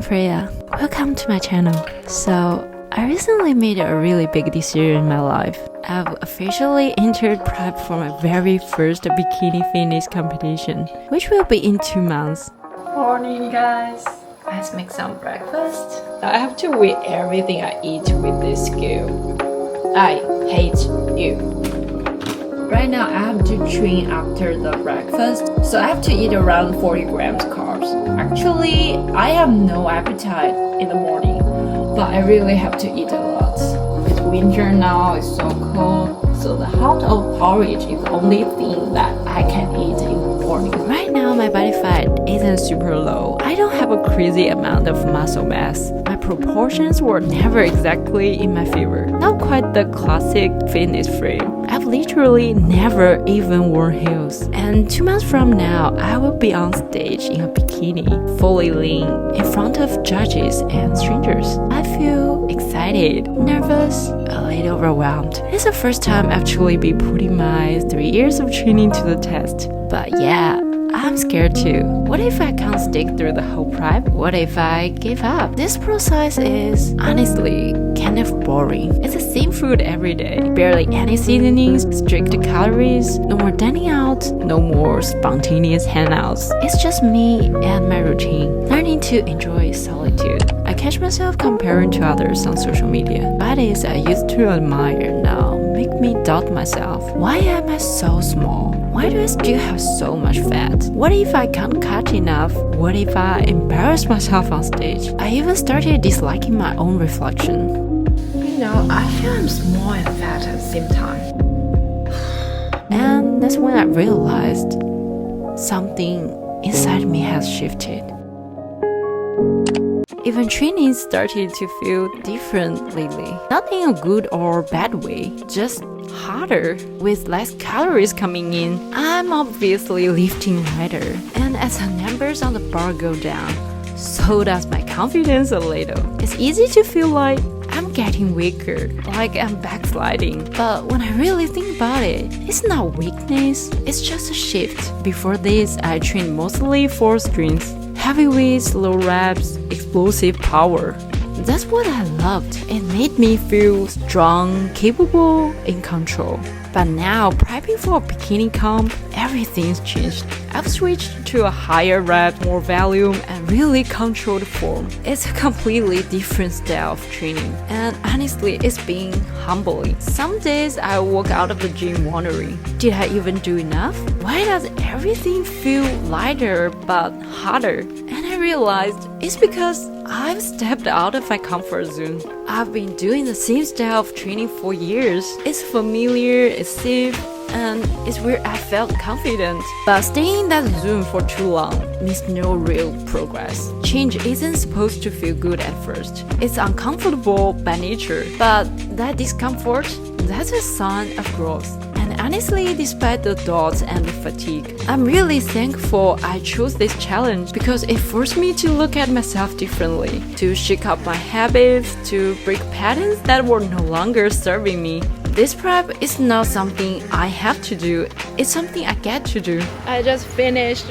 Freya. Welcome to my channel. So, I recently made a really big decision in my life. I've officially entered prep for my very first bikini fitness competition, which will be in 2 months. Morning, guys. Let's make some breakfast. I have to weigh everything I eat with this scale. I hate you. Right now, I have to train after the breakfast, so I have to eat around 40 grams carbs. Actually, I have no appetite in the morning, but I really have to eat a lot. It's winter now, it's so cold, so the hot of porridge is the only thing that I can eat in the morning. Right now, my body fat isn't super low. I don't have a crazy amount of muscle mass. My proportions were never exactly in my favor. Not quite the classic fitness frame. I've literally never even worn heels. And 2 months from now, I will be on stage in a bikini, fully lean, in front of judges and strangers. I feel excited, nervous, a little overwhelmed. It's the first time I've actually be putting my 3 years of training to the test. But yeah, I'm scared too. What if I can't stick through the whole prep? What if I give up? This process is honestly kind of boring. It's the same food every day. Barely any seasonings, strict calories, no more dining out, no more spontaneous hangouts. It's just me and my routine, learning to enjoy solitude. I catch myself comparing to others on social media. Bodies I used to admire now make me doubt myself. Why am I so small? Why do I still have so much fat? What if I can't cut enough? What if I embarrass myself on stage? I even started disliking my own reflection. You know, I feel I'm small and fat at the same time. And that's when I realized something inside me has shifted. Even training started to feel different lately. Not in a good or bad way, just harder, with less calories coming in. I'm obviously lifting lighter, and as the numbers on the bar go down, so does my confidence a little. It's easy to feel like I'm getting weaker, like I'm backsliding. But when I really think about it, it's not weakness, it's just a shift. Before this, I trained mostly for strength, heavy weights, low reps, explosive power. That's what I loved. It made me feel strong, capable, in control. But now, prepping for a bikini comp, everything's changed. I've switched to a higher rep, more volume, and really controlled form. It's a completely different style of training. And honestly, it's been humbling. Some days I walk out of the gym wondering, did I even do enough? Why does everything feel lighter but harder? And I realized it's because I've stepped out of my comfort zone. I've been doing the same style of training for years. It's familiar, it's safe, and it's where I felt confident. But staying in that zone for too long means no real progress. Change isn't supposed to feel good at first. It's uncomfortable by nature. But that discomfort, that's a sign of growth. And honestly, despite the doubts and the fatigue, I'm really thankful I chose this challenge because it forced me to look at myself differently, to shake up my habits, to break patterns that were no longer serving me. This prep is not something I have to do, it's something I get to do. I just finished,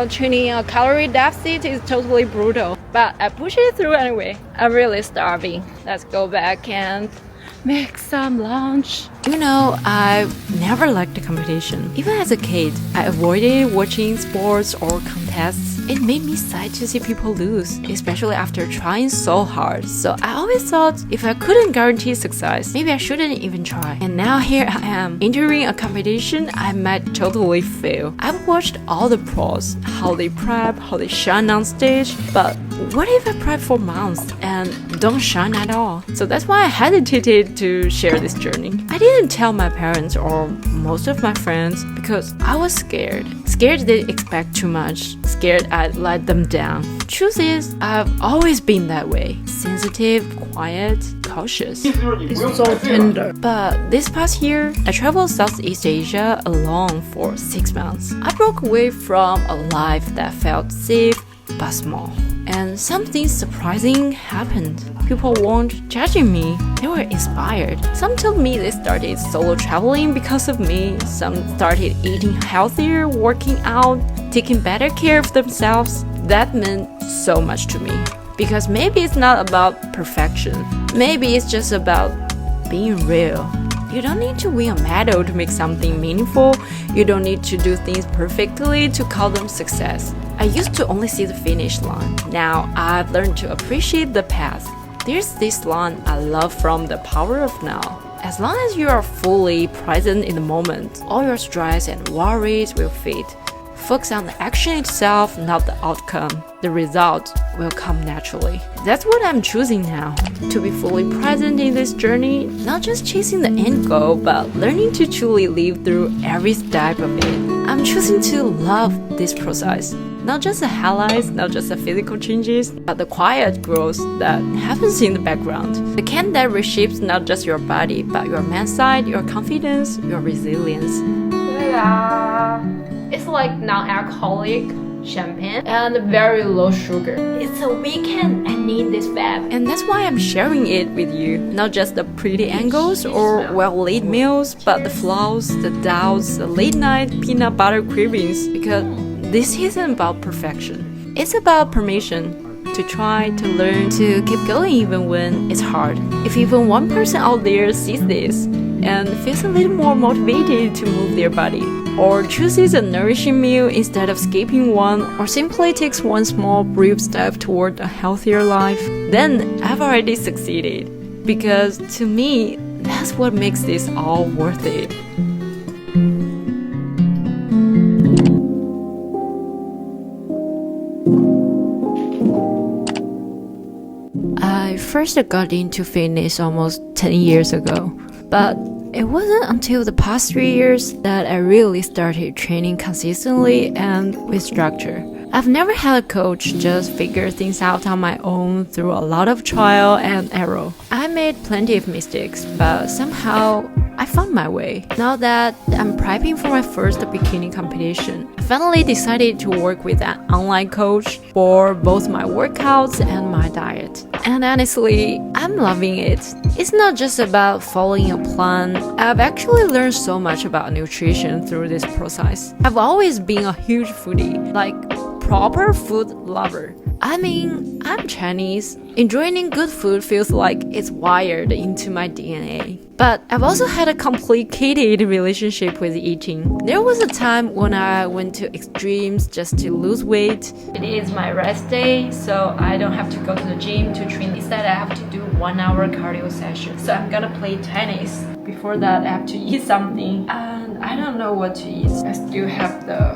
training a calorie deficit is totally brutal, but I push it through anyway. I'm really starving. Let's go back and make some lunch. I've never liked the competition. Even as a kid, I avoided watching sports or contests. It made me sad to see people lose, especially after trying so hard. So I always thought if I couldn't guarantee success, maybe I shouldn't even try. And now here I am, entering a competition I might totally fail. I've watched all the pros, how they prep, how they shine on stage, but what if I prep for months and don't shine at all? So that's why I hesitated to share this journey. I didn't tell my parents or most of my friends because I was scared. Scared they'd expect too much. Scared I'd let them down. Truth is, I've always been that way. Sensitive, quiet, cautious. It's so tender. But this past year, I traveled Southeast Asia alone for 6 months. I broke away from a life that felt safe but small. And something surprising happened. People weren't judging me, they were inspired. Some told me they started solo traveling because of me. Some started eating healthier, working out, taking better care of themselves. That meant so much to me. Because maybe it's not about perfection. Maybe it's just about being real. You don't need to win a medal to make something meaningful. You don't need to do things perfectly to call them success. I used to only see the finish line. Now I've learned to appreciate the path. There's this line I love from The Power of Now. As long as you are fully present in the moment, all your stress and worries will fade. Focus on the action itself, not the outcome. The result will come naturally. That's what I'm choosing now. To be fully present in this journey, not just chasing the end goal, but learning to truly live through every step of it. I'm choosing to love this process. Not just the highlights, not just the physical changes, but the quiet growth that happens in the background. The can that reshapes not just your body, but your mindset, your confidence, your resilience. It's like non-alcoholic champagne and very low sugar. It's a weekend, I need this vibe. And that's why I'm sharing it with you. Not just the pretty angles or well-lit meals, but the flaws, the doubts, the late-night peanut butter cravings. Because this isn't about perfection. It's about permission to try, to learn, to keep going even when it's hard. If even one person out there sees this and feels a little more motivated to move their body, or chooses a nourishing meal instead of skipping one, or simply takes one small brief step toward a healthier life, then I've already succeeded. Because to me, that's what makes this all worth it. I first got into fitness almost 10 years ago, but it wasn't until the past 3 years that I really started training consistently and with structure. I've never had a coach, just figure things out on my own through a lot of trial and error. I made plenty of mistakes, but somehow I found my way. Now that I'm prepping for my first bikini competition, I finally decided to work with an online coach for both my workouts and my diet. And honestly, I'm loving it. It's not just about following a plan. I've actually learned so much about nutrition through this process. I've always been a huge foodie, like proper food lover. I mean, I'm Chinese. Enjoying good food feels like it's wired into my DNA. But I've also had a complicated relationship with eating. There was a time when I went to extremes just to lose weight. It is my rest day, so I don't have to go to the gym to train. Instead, I have to do 1 hour cardio session. So I'm gonna play tennis. Before that, I have to eat something. And I don't know what to eat. I still have the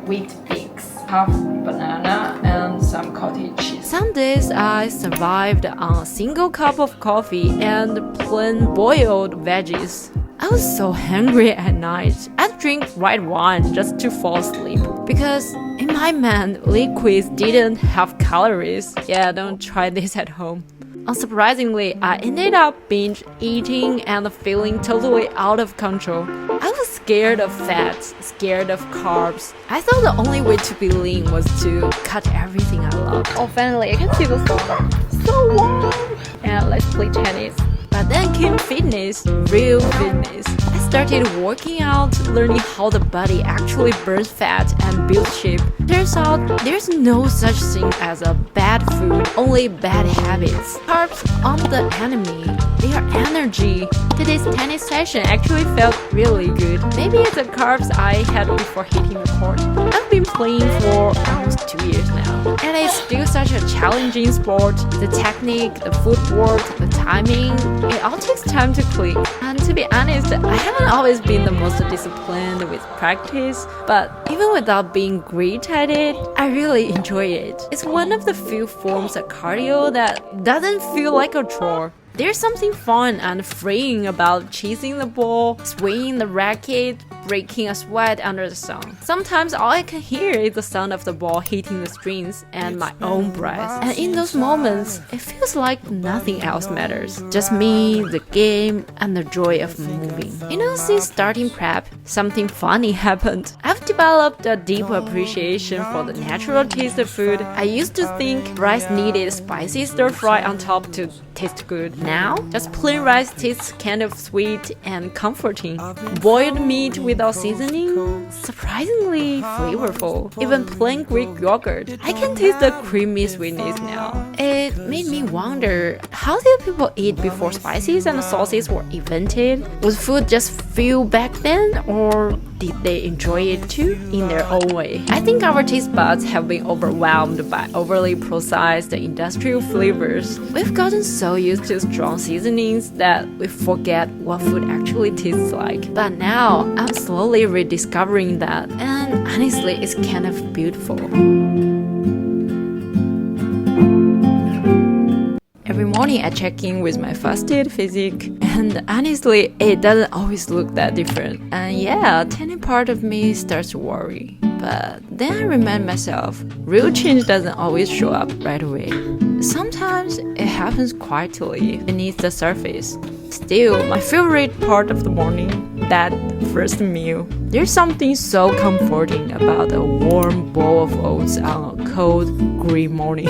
wheat bix, half banana, and some cottage cheese. Some days I survived on a single cup of coffee and plain boiled veggies. I was so hungry at night. I'd drink white wine just to fall asleep. Because in my mind, liquids didn't have calories. Yeah, don't try this at home. Unsurprisingly, I ended up binge eating and feeling totally out of control. I was scared of fat, scared of carbs. I thought the only way to be lean was to cut everything I love. Oh, finally, I can see the sun. So warm! And let's play tennis. But then came fitness, real fitness. I started working out, learning how the body actually burns fat and builds shape. Turns out there's no such thing as a bad food, only bad habits. Carbs aren't the enemy, they are energy. Today's tennis session actually felt really good. Maybe it's the carbs I had before hitting the court. I've been playing for almost 2 years now, and it's still such a challenging sport. The technique, the footwork, the timing, it all takes time to click. And to be honest, I haven't always been the most disciplined with practice, but even without being great at it, I really enjoy it. It's one of the few forms of cardio that doesn't feel like a chore. There's something fun and freeing about chasing the ball, swinging the racket, breaking a sweat under the sun. Sometimes all I can hear is the sound of the ball hitting the strings and my own breath. And in those moments, it feels like nothing else matters. Just me, the game, and the joy of moving. You know, since starting prep, something funny happened. I've developed a deep appreciation for the natural taste of food. I used to think rice needed spicy stir fry on top to taste good. Now, just plain rice tastes kind of sweet and comforting. Boiled meat without seasoning, surprisingly flavorful. Even plain Greek yogurt, I can taste the creamy sweetness now. it made me wonder, how did people eat before spices and sauces were invented? Was food just fuel back then, or did they enjoy it too in their own way? I think our taste buds have been overwhelmed by overly processed industrial flavors. We've gotten so used to strong seasonings that we forget what food actually tastes like. But now I'm slowly rediscovering that, and honestly, it's kind of beautiful. Every morning I check in with my fasted physique, and honestly, it doesn't always look that different. And yeah, a tiny part of me starts to worry. But then I remind myself, real change doesn't always show up right away. Sometimes it happens quietly beneath the surface. Still, my favorite part of the morning, that first meal. There's something so comforting about a warm bowl of oats on a cold, gray morning.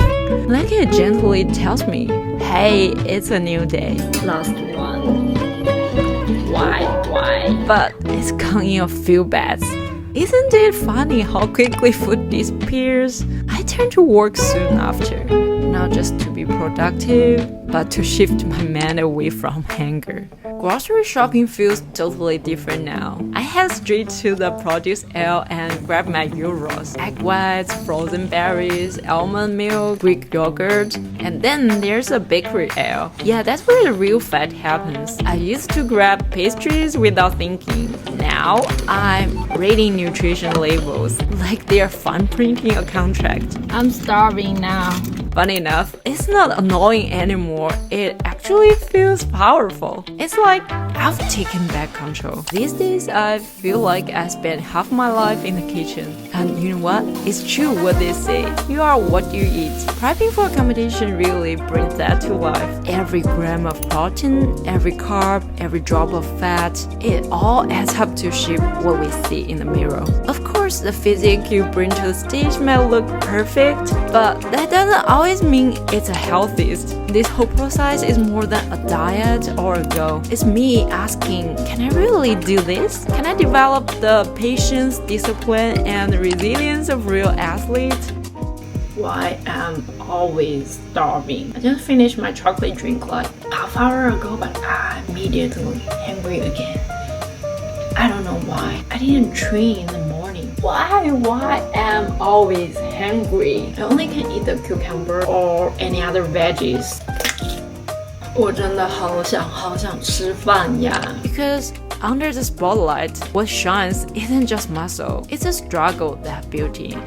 Like it gently tells me, hey, it's a new day. Last one. Why? But it's gone in a few bites. Isn't it funny how quickly food disappears? I turn to work soon after, not just to be productive, but to shift my mind away from hunger. Grocery shopping feels totally different now. I head straight to the produce aisle and grab my euros, egg whites, frozen berries, almond milk, Greek yogurt, and then there's a bakery aisle. Yeah, that's where the real fight happens. I used to grab pastries without thinking. Now I'm reading nutrition labels like they're fun printing a contract. I'm starving now. Funny enough, it's not annoying anymore. It actually feels powerful. It's like I've taken back control. These days, I feel like I spend half my life in the kitchen. And you know what? It's true what they say. You are what you eat. Prepping for a competition really brings that to life. Every gram of protein, every carb, every drop of fat, it all adds up to shape what we see in the mirror. Of course, the physique you bring to the stage may look perfect, but that doesn't always mean it's the healthiest. This whole process is more than a diet or a goal. It's me asking, can I really do this? Can I develop the patience, discipline, and resilience of real athletes? Why am always starving? I just finished my chocolate drink like half hour ago, but I'm immediately hungry again. I don't know why. I didn't train in the morning. Why am I always hungry? I only can eat the cucumber or any other veggies. 我真的好想吃饭呀。 Because under the spotlight, what shines isn't just muscle, it's a struggle that beauty.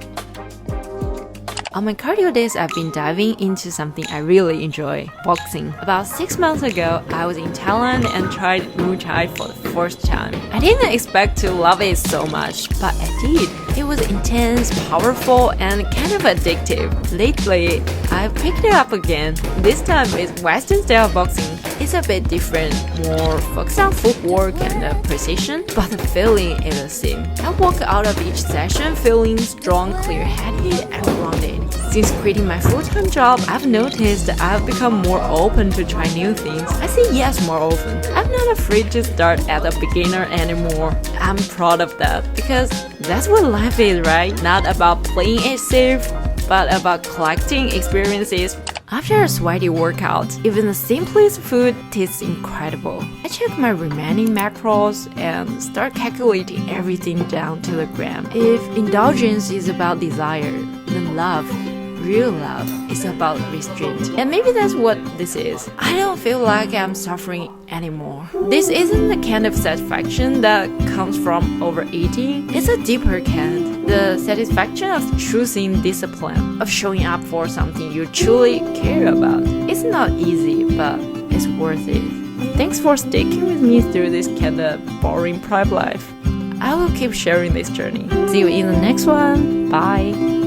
On my cardio days, I've been diving into something I really enjoy, boxing. About 6 months ago, I was in Thailand and tried Muay Thai for the first time. I didn't expect to love it so much, but I did. It was intense, powerful, and kind of addictive. Lately, I've picked it up again. This time it's Western style boxing. It's a bit different, more focused on footwork and precision, but the feeling is the same. I walk out of each session feeling strong, clear-headed, and grounded. Since quitting my full-time job, I've noticed that I've become more open to try new things. I say yes more often. I'm not afraid to start as a beginner anymore. I'm proud of that because that's what life is, right? Not about playing it safe, but about collecting experiences. After a sweaty workout, even the simplest food tastes incredible. I check my remaining macros and start calculating everything down to the gram. If indulgence is about desire, then love, real love, is about restraint. And maybe that's what this is. I don't feel like I'm suffering anymore. This isn't the kind of satisfaction that comes from overeating. It's a deeper kind. The satisfaction of choosing discipline, of showing up for something you truly care about. It's not easy, but it's worth it. Thanks for sticking with me through this kind of boring prep life. I will keep sharing this journey. See you in the next one. Bye.